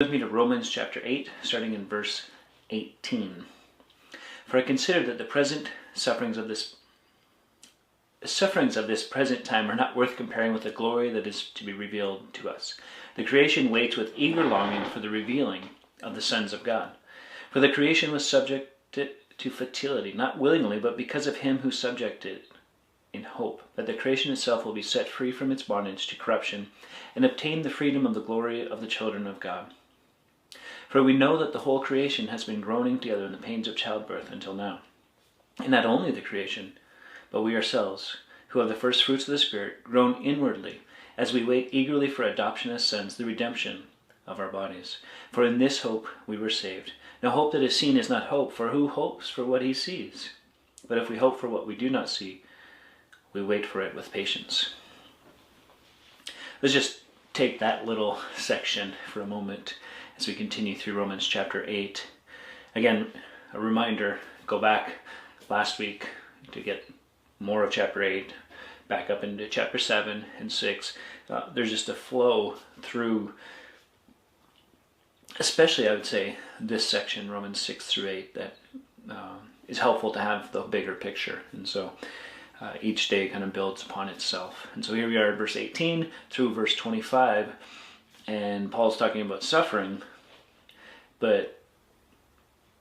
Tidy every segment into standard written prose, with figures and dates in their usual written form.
With me to Romans chapter 8, starting in verse 18. For I consider that the present sufferings of this present time are not worth comparing with the glory that is to be revealed to us. The creation waits with eager longing for the revealing of the sons of God. For the creation was subjected to futility, not willingly, but because of him who subjected it, in hope that the creation itself will be set free from its bondage to corruption and obtain the freedom of the glory of the children of God. For we know that the whole creation has been groaning together in the pains of childbirth until now. And not only the creation, but we ourselves, who have the first fruits of the Spirit, groan inwardly as we wait eagerly for adoption as sons, the redemption of our bodies. For in this hope we were saved. Now hope that is seen is not hope, for who hopes for what he sees? But if we hope for what we do not see, we wait for it with patience. Let's just take that little section for a moment as we continue through Romans chapter 8. Again, a reminder, go back last week to get more of chapter 8, back up into chapter 7 and 6. There's just a flow through, especially I would say, this section, Romans 6 through 8, that is helpful to have the bigger picture. And so each day kind of builds upon itself. And so here we are at verse 18 through verse 25. And Paul's talking about suffering, but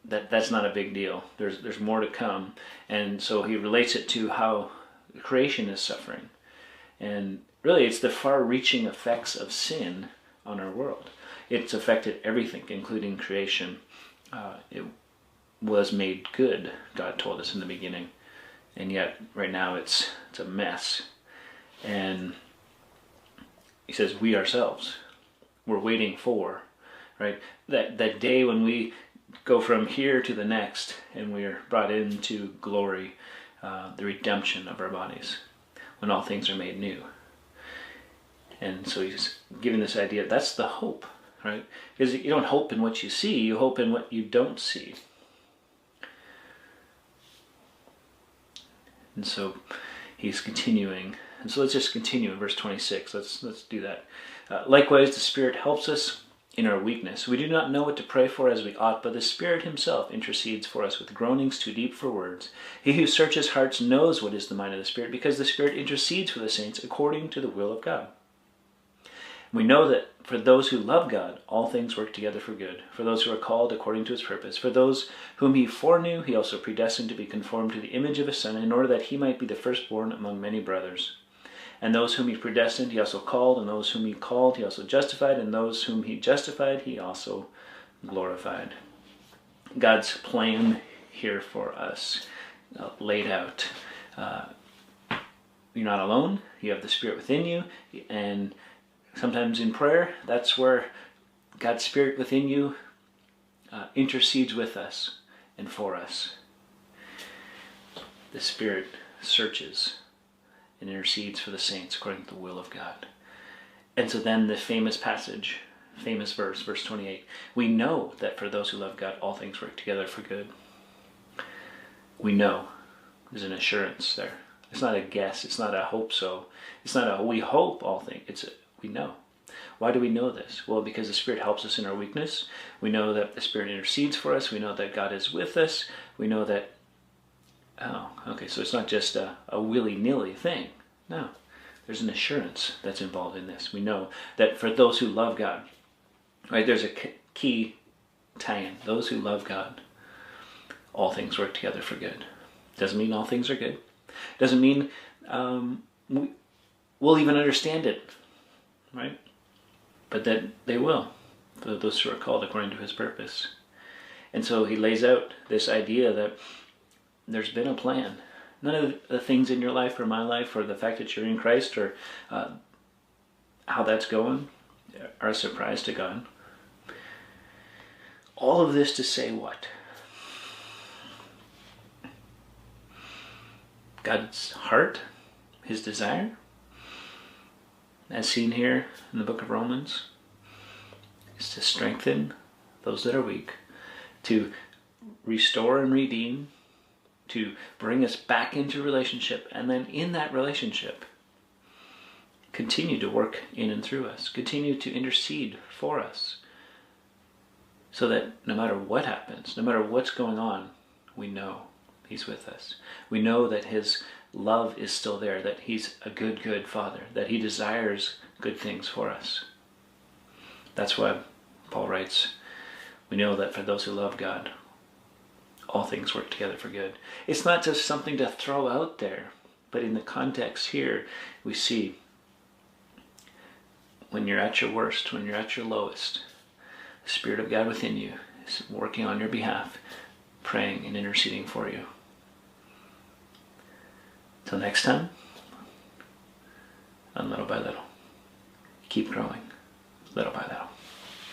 that's not a big deal. There's more to come. And so he relates it to how the creation is suffering. And really it's the far-reaching effects of sin on our world. It's affected everything, including creation. It was made good, God told us in the beginning. And yet right now it's a mess. And he says we ourselves, we're waiting for, right? That day when we go from here to the next and we're brought into glory, the redemption of our bodies, when all things are made new. And so he's giving this idea, that's the hope, right? Because you don't hope in what you see, you hope in what you don't see. And so he's continuing. And so let's just continue in verse 26. Let's do that. Likewise, the Spirit helps us in our weakness. We do not know what to pray for as we ought, but the Spirit himself intercedes for us with groanings too deep for words. He who searches hearts knows what is the mind of the Spirit, because the Spirit intercedes for the saints according to the will of God. We know that for those who love God, all things work together for good, for those who are called according to his purpose. For those whom he foreknew, he also predestined to be conformed to the image of his Son, in order that he might be the firstborn among many brothers. And those whom he predestined, he also called, and those whom he called, he also justified, and those whom he justified, he also glorified. God's plan here for us, laid out. You're not alone. You have the Spirit within you, and sometimes in prayer, that's where God's Spirit within you intercedes with us and for us. The Spirit searches and intercedes for the saints according to the will of God. And so then the famous passage, famous verse, verse 28, we know that for those who love God, all things work together for good. We know. There's an assurance there. It's not a guess. It's not a hope so. It's not a we hope all things. It's a we know. Why do we know this? Well, because the Spirit helps us in our weakness. We know that the Spirit intercedes for us. We know that God is with us. We know that, oh, okay, so it's not just a willy-nilly thing. No, there's an assurance that's involved in this. We know that for those who love God, right, there's a key tie-in. Those who love God, all things work together for good. Doesn't mean all things are good. Doesn't mean we'll even understand it. Right? But that they will, for those who are called according to his purpose. And so he lays out this idea that there's been a plan. None of the things in your life or my life or the fact that you're in Christ or how that's going are a surprise to God. All of this to say what? God's heart, his desire, as seen here in the book of Romans, is to strengthen those that are weak, to restore and redeem, to bring us back into relationship, and then in that relationship, continue to work in and through us, continue to intercede for us, so that no matter what happens, no matter what's going on, we know he's with us. We know that his love is still there, that he's a good, good Father, that he desires good things for us. That's why Paul writes, we know that for those who love God, all things work together for good. It's not just something to throw out there, but in the context here, we see when you're at your worst, when you're at your lowest, the Spirit of God within you is working on your behalf, praying and interceding for you. Till next time, and little by little, keep growing, little by little.